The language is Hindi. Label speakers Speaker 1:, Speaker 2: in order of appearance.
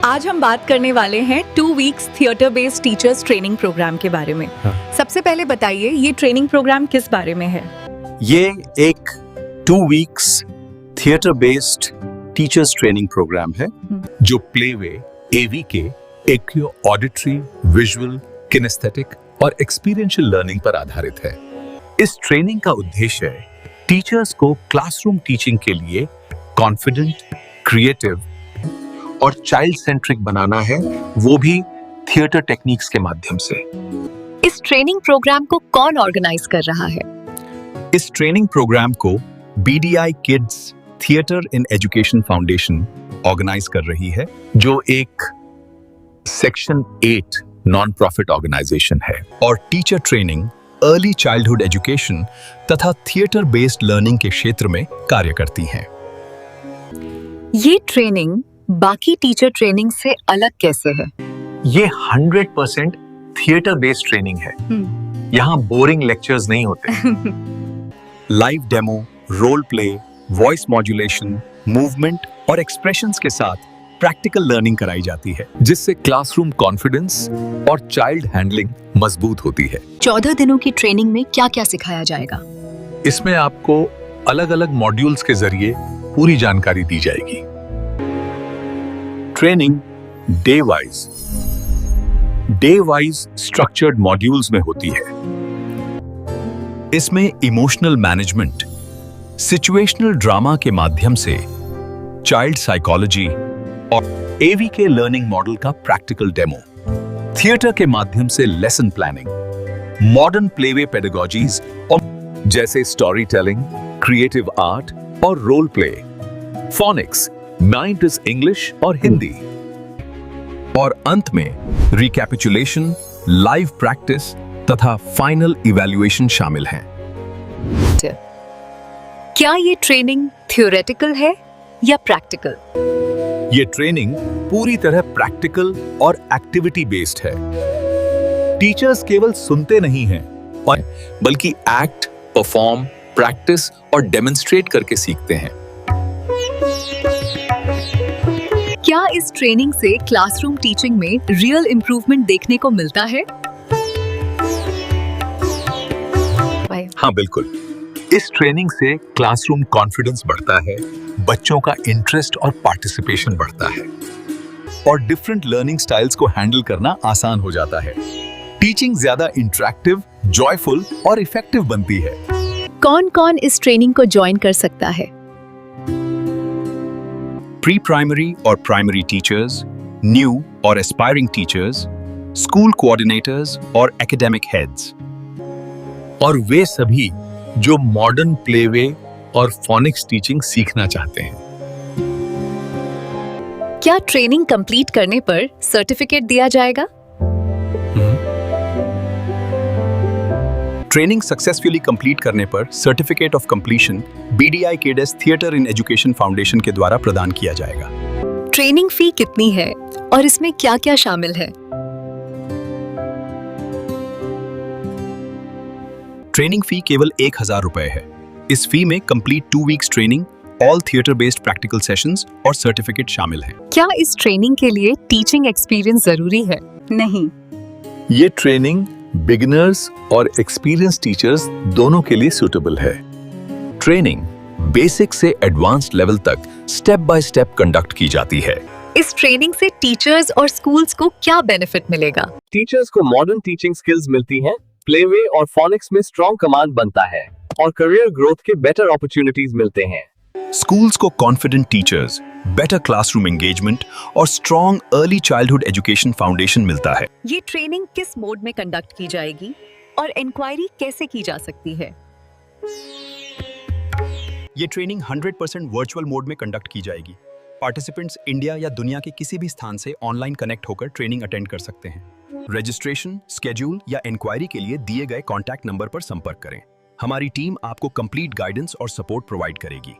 Speaker 1: आज हम बात करने वाले हैं 2 weeks theatre based teachers training programme के बारे में। सबसे पहले बताइए ये ट्रेनिंग प्रोग्राम किस बारे में है?
Speaker 2: ये एक 2 weeks theatre based teachers training programme है जो प्लेवे एवी के एक्यो ऑडिटरी, विजुअल, किनेस्थेटिक और एक्सपीरियंशियल लर्निंग पर आधारित है। इस ट्रेनिंग का उद्देश्य टीचर्स को क्लासरूम टीचिंग के लिए कॉन्फिडेंट, क्रिएटिव और चाइल्ड सेंट्रिक बनाना है, वो भी थिएटर टेक्निक्स के माध्यम से।
Speaker 1: इस ट्रेनिंग प्रोग्राम को कौन ऑर्गेनाइज कर रहा है?
Speaker 2: इस ट्रेनिंग प्रोग्राम को BDI kids theatre in education foundation organise कर रही है, जो एक सेक्शन 8 नॉन प्रॉफिट ऑर्गेनाइजेशन है और teacher training, early childhood education तथा थिएटर बेस्ड लर्निंग के क्षेत्र में कार्य करती है।
Speaker 1: ये ट्रेनिंग बाकी टीचर ट्रेनिंग से अलग कैसे है?
Speaker 2: ये 100% थिएटर बेस्ड ट्रेनिंग है। यहाँ बोरिंग लेक्चर्स नहीं होते। Live demo, role play, voice modulation, movement और एक्सप्रेशंस के साथ प्रैक्टिकल लर्निंग कराई जाती है, जिससे क्लासरूम कॉन्फिडेंस और चाइल्ड हैंडलिंग मजबूत होती है।
Speaker 1: 14 दिनों की ट्रेनिंग में क्या क्या सिखाया जाएगा?
Speaker 2: इसमें आपको अलग अलग मॉड्यूल्स के जरिए पूरी जानकारी दी जाएगी। Training day wise structured modules में होती है। इसमें इमोशनल मैनेजमेंट, सिचुएशनल ड्रामा के माध्यम से चाइल्ड साइकोलॉजी और एवी के लर्निंग मॉडल का प्रैक्टिकल डेमो, थिएटर के माध्यम से lesson planning, modern playway pedagogies और जैसे स्टोरी टेलिंग, क्रिएटिव आर्ट और role play, phonics, mind is English और हिंदी, और अंत में रिकैपिचुलेशन, लाइव प्रैक्टिस तथा फाइनल इवैल्यूएशन शामिल हैं।
Speaker 1: क्या ये ट्रेनिंग थ्योरेटिकल है या प्रैक्टिकल?
Speaker 2: ये ट्रेनिंग पूरी तरह प्रैक्टिकल और एक्टिविटी बेस्ड है। टीचर्स केवल सुनते नहीं हैं, बल्कि एक्ट, परफॉर्म, प्रैक्टिस और डेमोन्स्ट्रेट करके सीखते हैं।
Speaker 1: क्या इस ट्रेनिंग से क्लासरूम टीचिंग में रियल इंप्रूवमेंट देखने को मिलता है?
Speaker 2: हाँ, बिल्कुल। इस ट्रेनिंग से क्लासरूम कॉन्फिडेंस बढ़ता है, बच्चों का इंटरेस्ट और पार्टिसिपेशन बढ़ता है और डिफरेंट लर्निंग स्टाइल्स को हैंडल करना आसान हो जाता है। टीचिंग ज्यादा इंटरैक्टिव, जॉयफुल और इफेक्टिव बनती है।
Speaker 1: कौन-कौन इस ट्रेनिंग को ज्वाइन कर सकता है?
Speaker 2: प्री प्राइमरी और प्राइमरी टीचर्स, न्यू और एस्पायरिंग टीचर्स, स्कूल कोऑर्डिनेटर्स और एकेडमिक हेड्स, और वे सभी जो मॉडर्न प्लेवे और फोनिक्स टीचिंग सीखना चाहते हैं।
Speaker 1: क्या ट्रेनिंग कंप्लीट करने पर सर्टिफिकेट दिया जाएगा?
Speaker 2: ट्रेनिंग सक्सेसफुली कंप्लीट करने पर certificate of completion BDI kids theatre in education foundation के द्वारा प्रदान किया जाएगा।
Speaker 1: ट्रेनिंग फी कितनी है और इसमें क्या-क्या शामिल है?
Speaker 2: ट्रेनिंग फी केवल 1000 रुपए है। इस फी में complete 2 weeks training, all theatre based practical sessions और सर्टिफिकेट शामिल हैं।
Speaker 1: क्या इस ट्रेनिंग के लिए टीचिंग एक्सपीरियंस जरूरी है? नहीं।
Speaker 2: ये ट्रेनिंग बिगिनर्स और एक्सपीरियंस टीचर्स दोनों के लिए सूटेबल है। ट्रेनिंग बेसिक से एडवांस्ड लेवल तक स्टेप बाय स्टेप कंडक्ट की जाती है।
Speaker 1: इस ट्रेनिंग से टीचर्स और स्कूल्स को क्या बेनिफिट मिलेगा?
Speaker 3: टीचर्स को मॉडर्न टीचिंग स्किल्स मिलती हैं, प्लेवे और फोनिक्स में स्ट्रॉन्ग कमांड बनता है और करियर ग्रोथ के बेटर अपॉर्चुनिटीज मिलते हैं।
Speaker 2: स्कूल्स को confident teachers, better classroom engagement और strong early childhood education foundation मिलता है।
Speaker 1: ये ट्रेनिंग किस मोड में कंडक्ट की जाएगी और इंक्वायरी कैसे की जा सकती है?
Speaker 2: ये ट्रेनिंग 100% वर्चुअल मोड में कंडक्ट की जाएगी। पार्टिसिपेंट्स इंडिया या दुनिया के किसी भी स्थान से ऑनलाइन कनेक्ट होकर ट्रेनिंग अटेंड कर सकते हैं। रजिस्ट्रेशन, स्केड्यूल या इंक्वायरी के लिए दिए गए कॉन्टैक्ट नंबर पर संपर्क करें। हमारी टीम आपको कंप्लीट गाइडेंस और सपोर्ट प्रोवाइड करेगी।